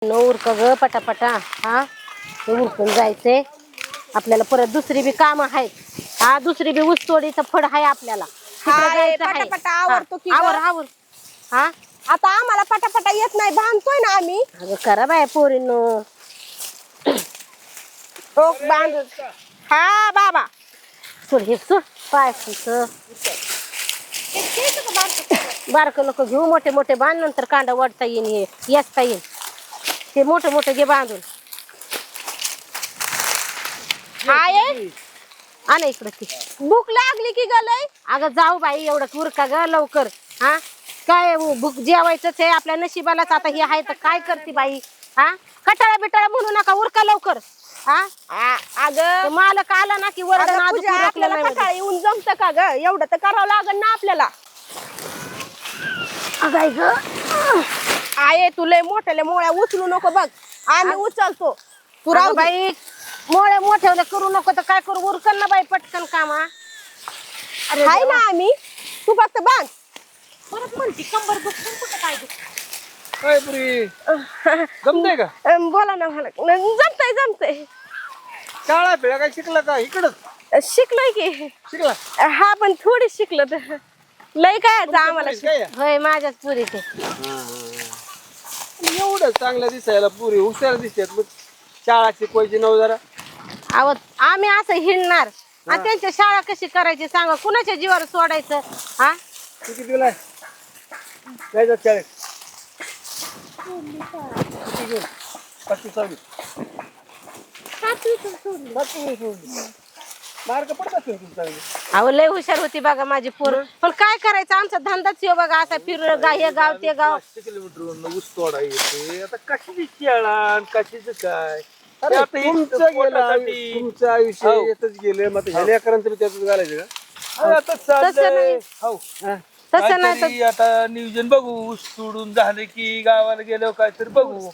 नऊर का ग पटापटा हा उरकून जायचंय आपल्याला परत दुसरी बी काम आहेत हा दुसरी बी ऊसतोडीचं फळ आहे आपल्याला पटापटा आवरतो की आवर आवर हा आता आम्हाला पटापटा येत नाही बांधतोय ना आम्ही अगं करा बाय पोरींनो बांध हा बाबा सोड हे सोड पाय बारक नको घेऊ मोठे मोठे बांध नंतर कांदा वाढता येईन हे येसता येईन ते मोठे मोठे घे बांधून आण इकडं ती भूक लागली की गलय अगं जाऊ बाई एवढं उरका ग लवकर हा काय भूक जेवायचंच आहे आपल्या नशिबालाच आता हे आहे तर काय करते बाई हा कटाळा बिटाळा म्हणू नका उरका लवकर हा अगं मालक आला ना की वरडण आपल्याला कटाळी येऊन जमतं का ग एवढं तर करावं लागल ना आपल्याला अगाय ग आये तुला मोठ्याला मोळ्या उचलू नको बघ आम्ही उचलतो तू राव बाई मोळे मोठे करू नको तर काय करू उरकल ना बाई पटकन कामा अरे हाय ना आम्ही तू फक्त बांध परत म्हणती कंबर दुखून कुठं काय काय पुरी जमतंय का बोला ना मला जमतंय शाळा पिळा काय शिकला का इकडच शिकलोय की शिकला हा पण थोडी शिकलो तर लय काय आम्हाला काय होय माझ्याच पुरीचे एवढं चांगलं दिसायला पुरी हुशार दिसतात मग शाळा शिकवायची नव जरा आवत आम्ही असं हिंडणार आणि त्यांच्या शाळा कशी करायची सांगा कुणाच्या जीवावर सोडायचं हा किती दिलाय जायचं शाळेत मार्क पडत असेल तुमचा अहो लय हुशार होती बघा माझी पोर पण काय करायचं आमचा धंदाच येऊ बघा असा फिर हे गाव ते गाव 5 किलोमीटर ऊस तोडा येते आता कशाची शाळा कशाच काय तुमचं आयुष्य येतच गेलं मग ह्या लेकरांचं त्यातच घालायचं का आता चाललंय हो तसं नाही तर आता नियोजन बघू ऊस सोडून झाले की गावाला गेलो काय तर बघू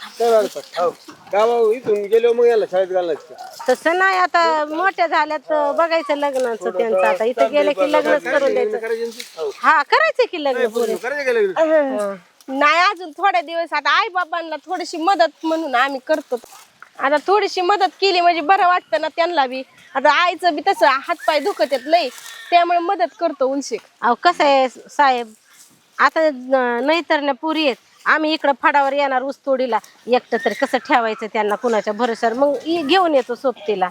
गावा इथून गेलो मग याला शाळेत घालायचं तसं नाही आता मोठ्या झाल्यात बघायचं लग्नाचं त्यांचं आता इथं गेले की लग्नच करून द्यायचं हा करायचं की लग्न पोरी नाही अजून थोड्या दिवस आता आई बाबांना थोडीशी मदत म्हणून आम्ही करतो आता थोडीशी मदत केली म्हणजे बरं वाटतं ना त्यांना बी आता आईचं बी तसं हातपाय दुखत येत लय त्यामुळे मदत करतो उलशिक अहो कसं आहे साहेब आता नैतरण्या पुरी आहेत आम्ही इकडं फडावर येणार ऊस तोडीला एकटं तरी कसं ठेवायचं त्यांना कुणाच्या भरोशावर मग घेऊन येतो सोबतीला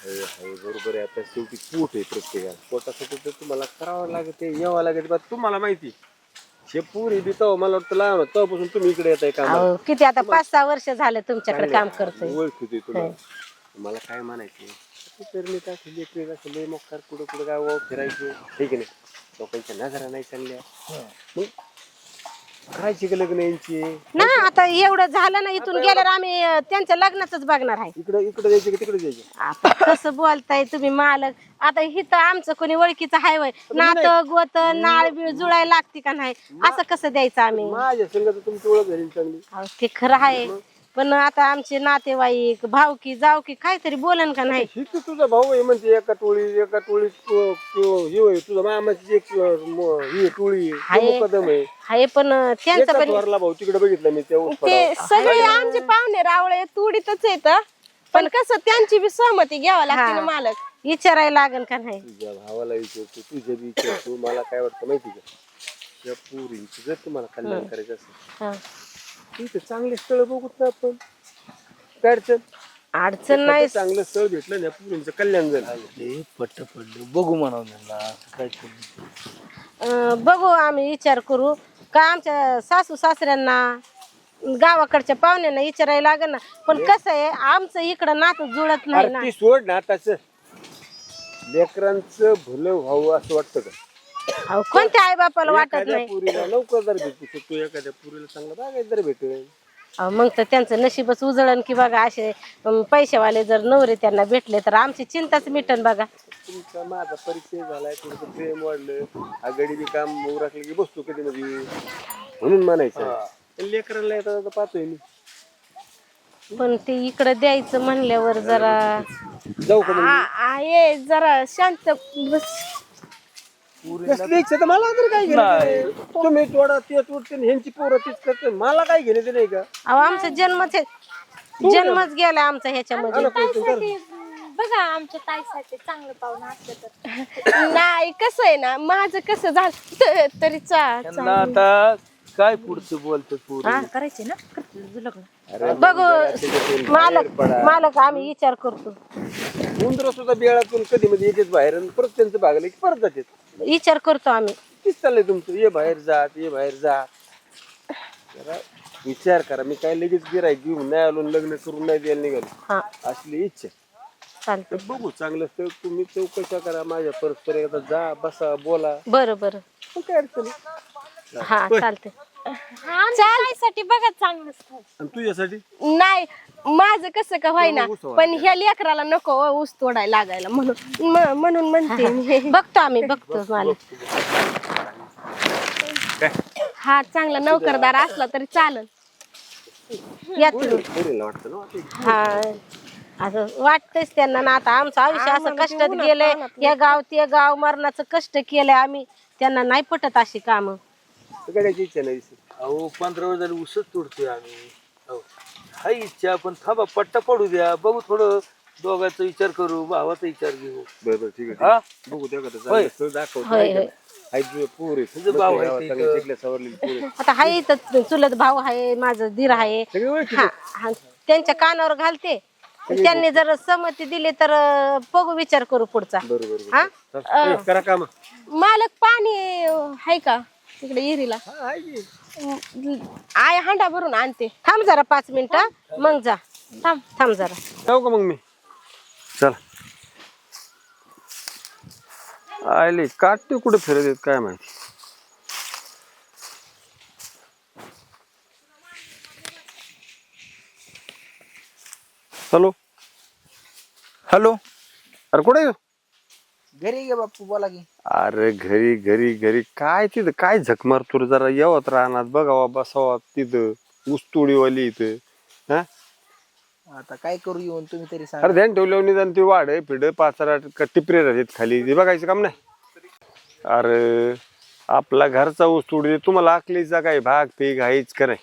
बरोबर आहे आता शेवटी पोट आहे प्रत्येकाला पोटासाठी तर तुम्हाला करावं लागत यावं लागत तुम्हाला माहिती पुरी बी तव मला वाटतं लहान तेव्हापासून तुम्ही इकडे येत आहे का किती आता 5-6 वर्ष झालं तुमच्याकडे काम करतोय ओळखतोय तुम्हाला मला काय म्हणायचं पेरणी टाकली लेकरी टाकली मग कुठं कुठं गाव फिरायचं ठीक नाही लोकांच्या नजरा नाही चालल्या मग करायची का लग्न यांची ना आता एवढं झालं ना इथून गेल्यावर आम्ही त्यांच्या लग्नाचंच बघणार आहे इकडे जायचे की तिकडे जायचे आता कसं बोलताय तुम्ही मालक आता हिथं आमचं कोणी ओळखीचं हाय वय नात गोत नाळ बिळ जुळायला लागते का नाही असं कसं द्यायचं आम्ही माझ्या संघात तुमची ओळख झाली चांगली ते खरं आहे पण आता आमचे नातेवाईक भावकी जावकी काहीतरी बोलन का नाही ही तुझा भाऊ आहे म्हणजे एका टोळीत तुझा मामाची एक ही टोळी कदम आहे पण त्यांचा पण भाऊ तिकडे बघितलं मी ते सगळे आमचे पाहुणे रावळे तुडीतच येत पण कसं त्यांची बी सहमती घ्यावं लागते ना मालक विचारायला लागेल का नाही तुझ्या भावाला विचारतो तुझ्या बी विचारतो मला काय वाटतं माहिती का या पोरींची जर तुम्हाला कल्याण करायचं असेल तिथे चांगले स्थळ बघूत ना आपण काय अडचण नाही चांगलं स्थळ भेटलं ना पुरींचं कल्याण झालं पट्ट पडलं बघू म्हणावं काय बघू आम्ही विचार करू का आमच्या सासू सासऱ्यांना गावाकडच्या पाहुण्यांना विचारायला लागेल ना पण कसं आहे आमचं इकडं नातं जुळत नाही ना ती सोड ना त्याच लेकरांचं भलं व्हावं असं वाटतं का कोणत्या आई बापाला वाटत नाही पुरीला लवकर जर भेटू शकतो एखाद्या पुरीला चांगला बागायत जर भेटेल मग तर त्यांचं नशीबच उजळण की बघा असे पैसेवाले जर नवरे त्यांना भेटले तर आमची चिंताच मिटन बघा तुमचा माझा परिचय झालाय तुमचं प्रेम वाढलं आगडी बी काम राखलं की बसतो कधी मध्ये म्हणून म्हणायचं लेकरांना येतात पाहतोय मी पण ते इकडे द्यायचं म्हणल्यावर जरा जाऊ का आहे जरा शांत बस कसली इच्छा तर मला तर काय घेणं तुम्ही थोडा ते तोडते ह्यांची पोरं तीच करते मला काय घेणे ते नाही का अहो आमचा जन्मच गेला आमचा ह्याच्यामध्ये ताईसाठी बघा, आमच्या ताईसाठी चांगलं पाहुणं असलं तर. नाही कसं आहे ना, माझं कसं झालं तरी त्यांना आता काय पुढचं बोलतो पुढे करायचे ना लग्न. बघू मालक आम्ही विचार करतो उंदर सुद्धा बेळातून कधी मध्ये येतेच बाहेर आणि परत त्यांचं भागलं की परत जातात विचार करतो आम्ही तीच चाललंय तुमचं ये बाहेर जा जरा विचार करा मी काय लगेच गिराय घेऊन नाही आलो लग्न करून नाही द्यायला निघालो हा असली इच्छा चालतं तर बघू चांगलं तर तुम्ही चौकशा करा माझ्या परस्पर एकदा जा बसा बोला बरं मग काय अडचण नाही. हा चालतंय आमच्या ताईसाठी बघा चांगलं स्थळ. आणि तुझ्यासाठी नाही माझं कसं का व्हायना, पण ह्या लेकराला नको ऊस तोडायला लागायला म्हणून म्हणते मी. बघतो आम्ही बघतो मालक हा चांगला नोकरदार असला तरी चालेल. या तुम्ही पोरीला वाटतं ना ते. हा असं वाटतंच त्यांना ना. आता आमचं आयुष्य असं कष्टात गेलंय, हे गाव ते गाव मरणाचं कष्ट केलंय आम्ही, त्यांना नाही पटत अशी कामं. तर करायची इच्छा नाही अहो 15 वर्ष झाली उसच तोडतोय आम्ही. अहो हाय इच्छा, पण थांबा पट्टा पडू द्या, बघू थोडं दोघांचा विचार करू, भावाचा विचार घेऊ. बरोबर ठीक आहे हा बघू त्या कसं होय. दाखवतो होय होय पोरे तुझं भाव आहे ते इथं. शिकल्या सवरलेली पोरे आता हाय तर चुलत भाऊ आहे, माझं दीर आहे. सगळे ओळखी हा हा, त्यांच्या कानावर घालते. त्यांनी जर संमती दिली तर बघू विचार करू पुढचा. बरोबर हा करा काम मालक पाणी आहे का तिकडे इरीला? आय हांडा भरून आणते. थांब जरा 5 मिनिटं मग जा. थांब जरा. जाऊ का मग मी चल आले काटे कुठे फिरत येत काय माहिती. हॅलो हॅलो, अरे कुठे आहे तू? घरी गे बापू, बोला की. अरे घरी घरी घरी काय तिथं काय झक मारतो रे, जरा येवत राहणार बघावा बसावा तिथं ऊसतोडीवाली इथं. हा आता काय करू येऊन, तुम्ही तरी सांगा. अरे ध्यान ठेवल्यावर निदान ते वाढ पिढ पाचारा टिपरे राहतात खाली, ते बघायचं काम नाही. अरे आपला घरचा ऊस तोडी तुम्हाला आखलीचा काय भाग पीक हायच कराय.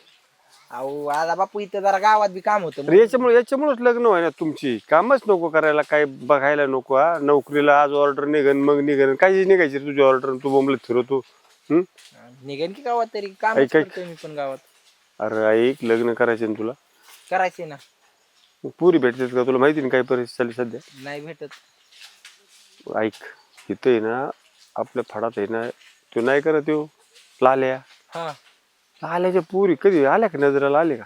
अहो आता बापू इथं जरा गावात बी काम होतं. याच्यामुळेच लग्न व्हाय ना तुमची. कामच नको करायला, काय बघायला नको. हा नोकरीला आज ऑर्डर निघन मग निघन, काय निघायची तुझी ऑर्डर, तू बोंबलत फिरवतो. निघेन की गावात तरी काम ऐक. करतोय मी पण गावात. अरे ऐक, लग्न करायचे ना तुला, करायचे ना. मग पुरी भेटतात का तुला माहिती ना काय परिस्थिती चालली सध्या. नाही भेटत. ऐक इथं आहे ना आपल्या फडात आहे ना, तो नाही करत येऊ लाल्या. हा लाल्याच्या पुरी कधी आल्या का नजराला, आले का?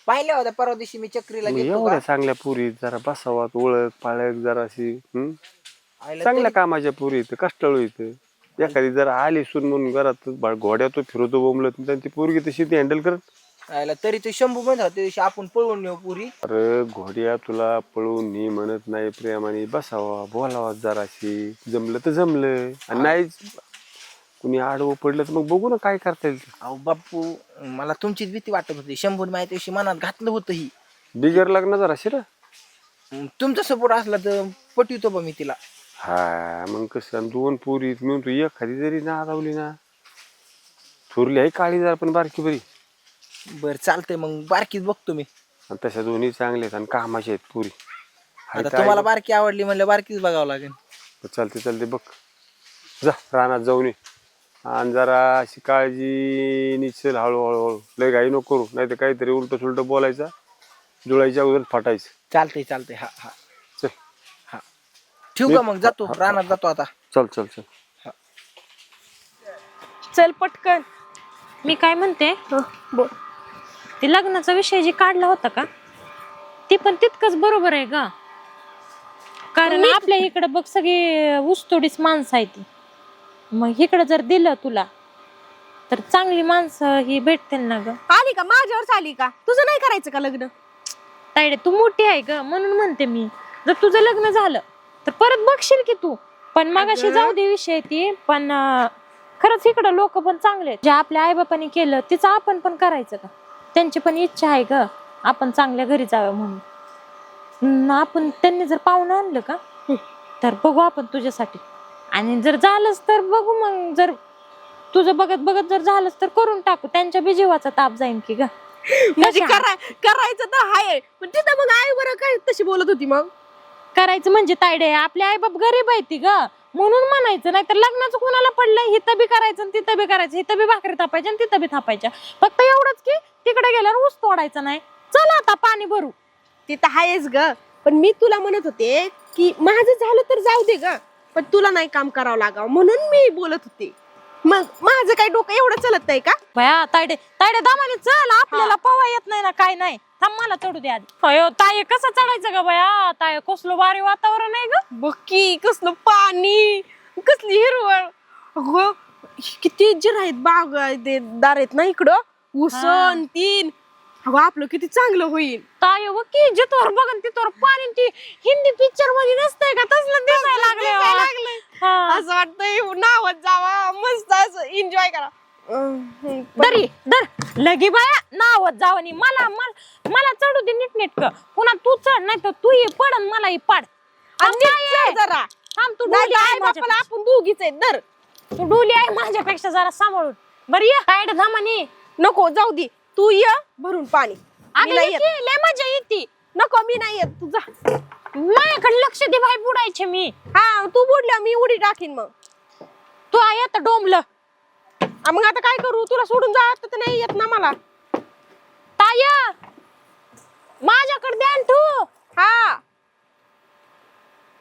पाहिल्या होत्या परवा दिवशी मी चक्रीला मग गेलो एवढ्या चांगल्या पुरी जरा बसावात, ओळख पाळख जराशी चांगल्या कामाच्या पुरी इथं कष्टाळू इथं. एखादी जरा आली सून म्हणून घरात घोड्या तो फिरवतो बोंबलत, ती पोरगी तशी ती हँडल करत. तरी ते शंभू म्हणत होते दिवशी आपण पळवून नेऊ पुरी. अरे घोड्या तुला पळून मी म्हणत नाही, प्रेमाने बसावा बोलावा जराशी, जमलं तर जमलं आणि नाहीच कुणी आडवं पडलं तर मग बघू ना काय करता येईल. अहो बापू, मला तुमचीच भीती वाटत होती. शंभून माहिती दिवशी मनात घातलं होतं ही. बिगर लग्न जराशी ना. तुमचा सपोर्ट असला तर पटवितो बा मी तिला. हा मग कसं 2 पोरी मिळून तू एखादी जरी नादावली ना, थोरली आहे काळी जरा पण बारकी बरी. बर चालतंय, मग बारकीच बघतो मी. आणि तशा दोन्ही चांगले आहेत आणि कामाचे आहेत पुरी. आता तुम्हाला बारकी आवडली म्हणलं बारकीच बघावं लागेल. चालते बघ, जा रानात जाऊन ये आणि जरा अशी काळजी निचल हळूहळू. लय घाई नको करू, नाही तर काहीतरी उलट सुलट बोलायचा, जुळायच्या अगोदर फाटायचं. चालतंय. हा हा चल हा, ठेवू का मग? जातो रानात, जातो आता. चल चल पटकन. मी काय म्हणते, ते लग्नाचा विषय जे काढला होता का, ते पण तितकंच बरोबर आहे का? कारण आपल्या इकडे बघ सगळी ऊसतोडीच माणसं आहे ती. मग इकडे जर दिलं तुला तर चांगली माणसं ही भेटतील ना ग. आली का माझ्यावर आली का? तुझं नाही करायचं का लग्न? तायडे तू मोठी आहे ग, म्हणून म्हणते मी, जर तुझं लग्न झालं तर परत बघशील की तू. पण मगाशी जाऊ दे विषय ती, पण खरंच इकडं लोक पण चांगले आहेत. जे आपल्या आईबापांनी केलं तिचं आपण पण करायचं का? त्यांची पण इच्छा आहे ग आपण चांगल्या घरी जावं म्हणून. आपण त्यांनी जर पाहुणं आणलं का तर बघू आपण तुझ्यासाठी. आणि जर झालंच तर बघू मग, जर तुझं बघत बघत जर झालंच तर करून टाकू, त्यांच्या बी जीवाचा ताप जाईन की ग. म्हणजे करायचं तर आहे, पण तिथं मग आई बरं काय तशी बोलत होती मग. करायचं म्हणजे तायडे, आपले आई बाप गरीब आहे ती ग, म्हणून म्हणायचं. नाही तर लग्नाचं कोणाला पडलंय, हिथं बी करायचं आणि तिथं बी करायचं, हिथं बी भाकरी थापायच्या आणि तिथं बी थापायच्या. फक्त एवढंच की तिकडे गेल्यावर ऊस तोडायचा नाही. चला आता पाणी भरू. तिथं आहेच ग, पण मी तुला म्हणत होते की माझं झालं तर जाऊ दे ग, पण तुला नाही काम करावं लागावं म्हणून मी बोलत होते. मग माझं काय डोकं एवढं चलत नाही का? बया तायडे तायडे दामाने चल, आपल्याला पवा येत नाही ना काय नाही. थांब मला चढू दे आधी. अयो ताये कसं चढायचं ग बया, ताये कसलं भारी वातावरण आहे ग. बक्की कसलं पाणी, कसली हिरवळ. अगं किती जर आहेत बाग दार आहेत ना इकडं, उसन तीन. अगं आपलं किती चांगलं होईल. ताये की जिथवर बघन तिथवर पाणी. ती हिंदी पिक्चर मध्ये नसतंय का तसलं दिसायला लागलंय. हा. असं वाटतंय नावात जावा, मस्त असं एन्जॉय करा. दरी दर लगी बाया नावत जावनी. मला मला चढू दे नीटनेटक. पुन्हा तू चढ, नाही तर तू ये पड आणि मला ही पाड. जरा थांब, तू नाही डोली तर आहे आई बापाला माझ्यापेक्षा. आपण दोघीच आहेत. दर तू डोली आहे माझ्यापेक्षा, जरा सांभाळून. बरं ये तायड धामानी. नको जाऊ दे, तू ये भरून पाणी. मी अगं नाही ये येत. की, लय मजा येते. नको मी नाही येत, तू जा. माझ्याकडे लक्ष दे बाई, बुडायचे मी. हा तू बुडल्या मी उडी टाकीन मग. तू आहे आता डोंबलं. मग आता काय करू, तुला सोडून जा तर नाही येत ना मला. ताय माझ्याकडे द्या तू. हा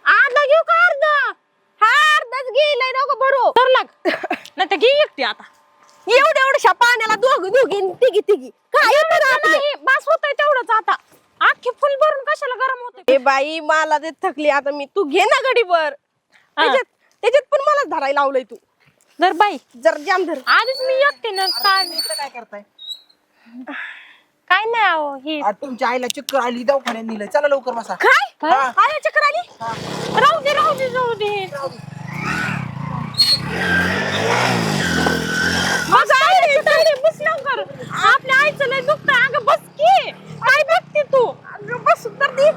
अर्धा घेऊ का अर्धा? हा अर्धाच गेलाय नको भरू. तर लाग नाही तर घे एकटी आता. एवढ्या पाण्याला दोघी तिघी काय येतं ना आपलं? नाही बस होतंय तेवढंच आता. अख्खे फुल भरून कशाला गरम होते. ए बाई मला ते थकली आता मी. तू घे ना गडीवर. त्याच्यात पण मलाच धरायला लावलंय तू. जर बाई जर जाम धर. आधीच मी एकटे ना काय काय करताय? काय नाही अहो ही. आज तुमच्या आईला चक्कर आली, दवाखान्यात नेलं. चला लवकर बसा. काय हा. आया चक्कर आली. राहू दे राहू दे जाऊ दे. बस लवकर. आपल्या आईचं लय दुखतंय. अगं बस की, काय बघते तू? अगं बस तर दे.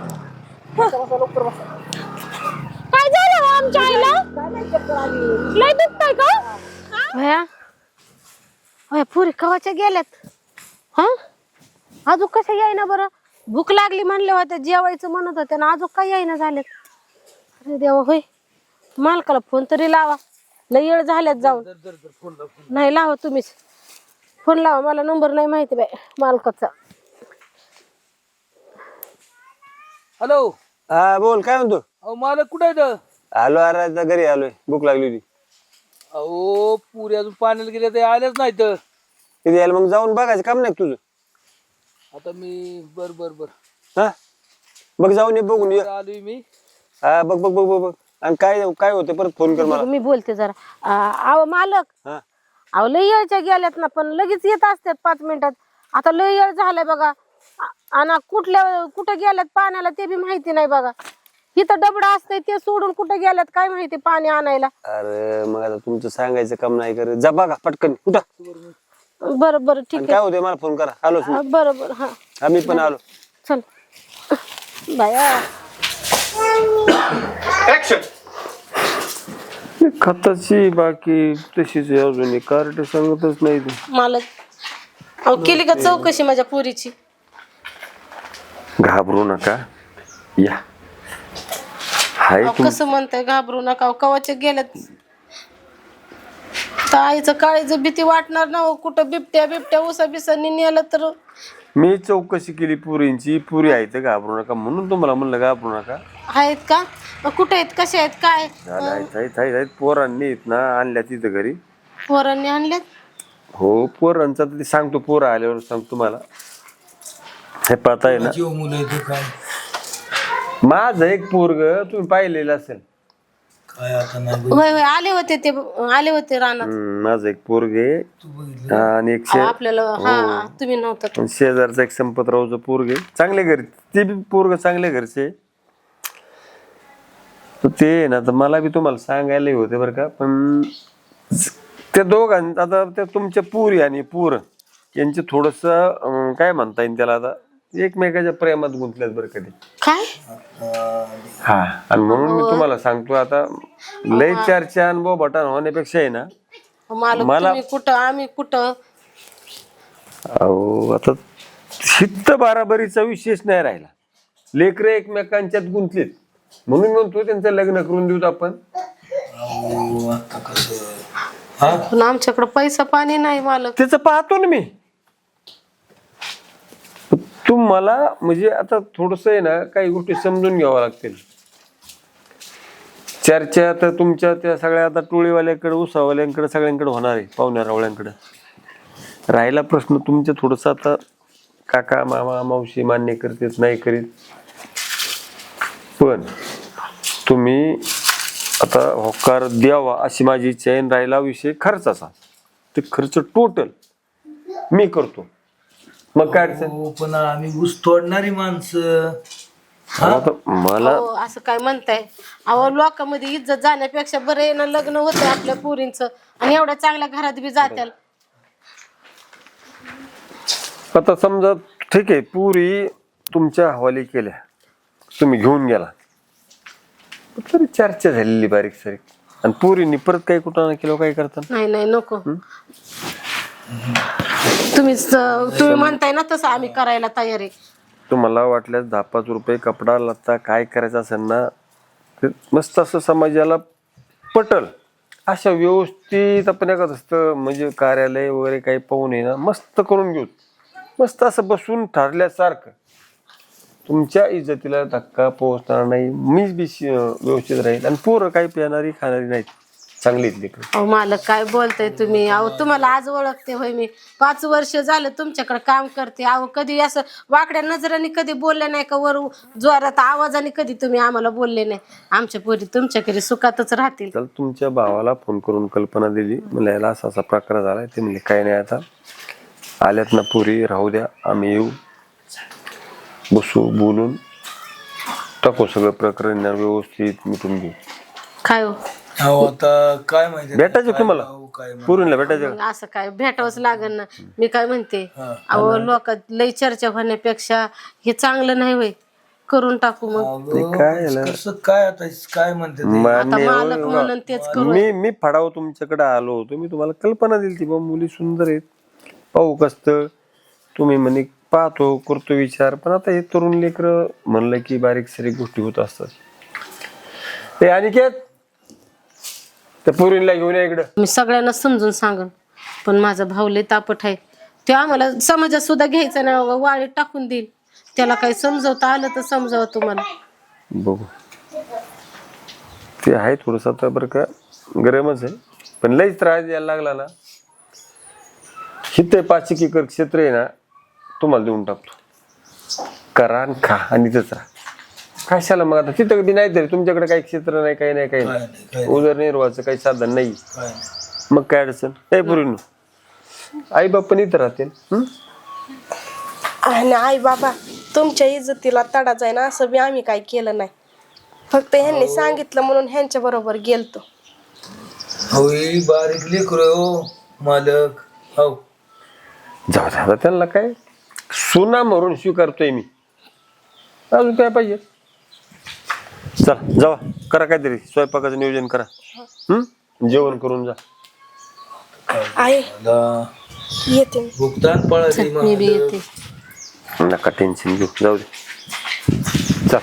बसा लवकर बसा. काय झालं हो आमच्या आईला? लय दुखतंय का? भया होय, पुरी कवाच्या गेल्यात. हा अजून कशा येईना बरं? भूक लागली म्हणले होते, जेवायचं म्हणत होते ना, अजून काय येईना झालेत. अरे देवा, होय मालकाला फोन तरी लावा. लय येळ झाल्यात जाऊन. नाही लावा तुम्हीच फोन लावा, मला नंबर नाही माहिती बाई मालकाचा. हॅलो. हा बोल, काय म्हणतो? अहो मालक कुठे आहे? आलो अरे, आता घरी आलोय, भूक लागली होती. अहो पुरी अजून पाण्याला गेले ते आल्याच नाही तर. तिथे यायला मग जाऊन बघायचं काम नाही का तुझं? आता मी बर बर बर हा बघ, जाऊन ये, बघून ये. आलोय मी. हा बघ बघ बघ बघ बघ. आणि काय काय होतं परत फोन कर मला. मी बोलते जरा. अहो मालक, हा अहो लय येळच्या गेल्यात ना, पण लगेच येत असतात 5 मिनिटात. आता लय येळ झालाय बघा. आणि कुठं गेल्यात पाण्याला ते बी माहिती नाही बघा. इथं डबडा असतंय ते सोडून कुठं गेल्यात काय माहिती पाणी आणायला. अरे मग आता तुमचं सांगायचं काम नाही करत. जा बघा पटकन कुठं. बरं बरं ठीक काय होतंय मला फोन करा. आलो आहे. बरं बरं हा आम्ही पण आलो. चल बाया. खताची बाकी तशीच आहे अजून. कार्ड सांगतच नाही ते. मालक अहो केली का चौकशी माझ्या पोरीची? घाबरू नका, या हाय अहो, कसं म्हणताय घाबरू नका? कवाच्या गेल्यात. तर आईचं काळीचं भीती वाटणार ना हो. कुठं बिबट्या उसा बिसानी नेलं तर. मी चौकशी केली पुरींची. पुरी आहेत, घाबरू नका म्हणून तुम्हाला म्हणलं घाबरू नका. आहेत का? कुठे आहेत, कसे आहेत, काय? आहेत पोरांनी आहेत ना, आणल्या तिथं घरी. पोरांनी आणल्यात? हो पोरांचा तर ते सांगतो, पोरं आल्यावर सांगतो तुम्हाला. हे पता आहे ना, मुलं आहे काय माझं एक पोरग तुम्ही पाहिलेलं असेल. काय आता नाही होय होय आले होते रानात. माझं एक पोरग आहे आणि एक आपल्याला हा तुम्ही नव्हता. शेजारचा एक संपतरावचं पोरग आहे. चांगले घरी ते बी पोरग, चांगले घरचे. ते ना तर मला बी तुम्हाला सांगायला होते बरं का. पण त्या दोघांचं आता त्या तुमच्या पुरी आणि पोर यांचे थोडस काय म्हणता येईल त्याला, आता एकमेकाच्या प्रेमात गुंतल्यात बरं कधी. काय हा आणि म्हणून मी तुम्हाला सांगतो आता लय चर्चा अनुभव बटन होण्यापेक्षा आहे ना मालक मला- तुम्ही कुठं आम्ही कुठं. अहो आता शिस्त बाराबरीचा विशेष नाही राहिला. लेकरं एकमेकांच्यात गुंतलेत म्हणून म्हणतो त्यांचं लग्न करून देऊत आपण. अहो, आता कसं हा पण आमच्याकडे पैसा पाणी नाही मालक. त्याचं पाहतो ना मी. तुम्हाला म्हणजे आता थोडस आहे ना काही गोष्टी समजून घ्याव्या लागतील. चर्चा तर तुमच्या त्या सगळ्या आता टोळीवाल्याकडे उसावाल्यांकडे सगळ्यांकडे होणार आहे पाहुण्या रावळ्यांकडे. राहिला प्रश्न तुमच्या थोडस आता काका मामा मावशी मान्य करतेच नाही करीत पण तुम्ही आता होकार द्यावा अशी माझी इच्छा आहे. राहिला विषय खर्चाचा ते खर्च टोटल मी करतो मग काय अडचण. हो, पण आम्ही ऊस तोडणारी माणसं. आता मला हो असं काय म्हणताय. अहो लोकांमध्ये इज्जत जाण्यापेक्षा बरं आहे ना लग्न होतंय आपल्या पोरींचं आणि एवढ्या चांगल्या घरात बी जात्याल. आता समजा ठीक आहे पुरी तुमच्या हवाली केल्या तुम्ही घेऊन गेला तरी चर्चा झालेली बारीक सारीक आणि पुरीनी परत काही कुठं ना केलं काय करतात. नाही नाही नको. तुम्ही म्हणताय ना तसं आम्ही करायला तयार आहे. तुम्हाला वाटल्यास 10-5 रुपये कपडा लत्ता काय करायचं असेल ना ते मस्त असं समाजाला पटल अशा व्यवस्थित आपण एखादं असतं म्हणजे कार्यालय वगैरे काही पाहून आहे ना मस्त करून घेऊ. मस्त असं बसून ठरल्यासारखं तुमच्या इज्जतीला धक्का पोहोचणार नाही. मीच बी व्यवस्थित राहील आणि पोरं काही पिणारी खाणारी नाहीत चांगलीच लेकरं. अहो मालक काय बोलताय तुम्ही. अहो तुम्हाला आज ओळखते होय मी 5 वर्ष झालं तुमच्याकडे काम करते. अहो कधी असं वाकड्या नजराने कधी बोलले नाही का वर जोरात आवाजाने कधी तुम्ही आम्हाला बोलले नाही. आमच्या पोरी तुमच्याकडे सुखातच राहतील. तर तुमच्या भावाला फोन करून कल्पना दिली मला याला असा असा प्रकार झालाय. ते म्हणले काय नाही आता आल्यात ना पुरी राहू द्या आम्ही येऊ बसू बोलून टाकू सगळं प्रकरण व्यवस्थित मिटून घेऊ. काय हो अहो, आता काय माहिती भेटायचं तुम्हाला काय पुरीला भेटायचं मग असं काय भेटावंच लागेल ना. मी काय म्हणते अहो लोक लई चर्चा होण्यापेक्षा हे चांगलं नाही होय करून टाकू मग. काय कसं काय आता काय म्हणते ते? आता मालक म्हणून तेच करू. मी फाडाव तुमच्याकडे आलो होतो. मी तुम्हाला कल्पना दिली ती बा मुली सुंदर आहेत पाहू कसतं तुम्ही म्हणे पाहतो करतो विचार. पण आता हे तरुण लेकर म्हणलं की बारीक सारीक गोष्टी होत असतात. ते अनिकेत त्या पोरीला घेऊन या इकडं. मी सगळ्यांना समजून सांगन पण माझा भाऊ लय तापट आहे. ते आम्हाला समाजात सुद्धा घ्यायचं नाही वाळीत टाकून देईल. त्याला काही समजवता आलं तर समजावं तुम्हाला. बघू ते आहे थोडस आता बरं का गरमच आहे पण लईच त्रास द्यायला लागला ना हिते 5 एकर क्षेत्र आहे ना तुम्हाला देऊन टाकतो. करा आणि खा आणि तिथंच राहा. कशाला मग आता तिथं बी नाही तरी तुमच्याकडे काही क्षेत्र नाही काही नाही काही नाही उदरनिर्वाहाचं काही साधन नाही मग काय अडचण नाही. पूर्ण आई बाप पण इथं राहतील. आणि आई बाबा तुमच्या इज्जतीला तडा जाय ना असं बी आम्ही काय केलं नाही. फक्त ह्यांनी सांगितलं म्हणून ह्यांच्या बरोबर गेलतो. हो ही बारीक लेकर हो मालक. हो जाऊ दे आता त्यांना काय सुना म्हणून स्वीकारतोय मी. अजून काय पाहिजे. चला जावा करा काहीतरी स्वयंपाकाचं नियोजन करा. जेवण करून जा. आई आता येते मी. भुगतान पळाली मी बी येते. नका टेन्शन घेऊ जाऊ दे. चल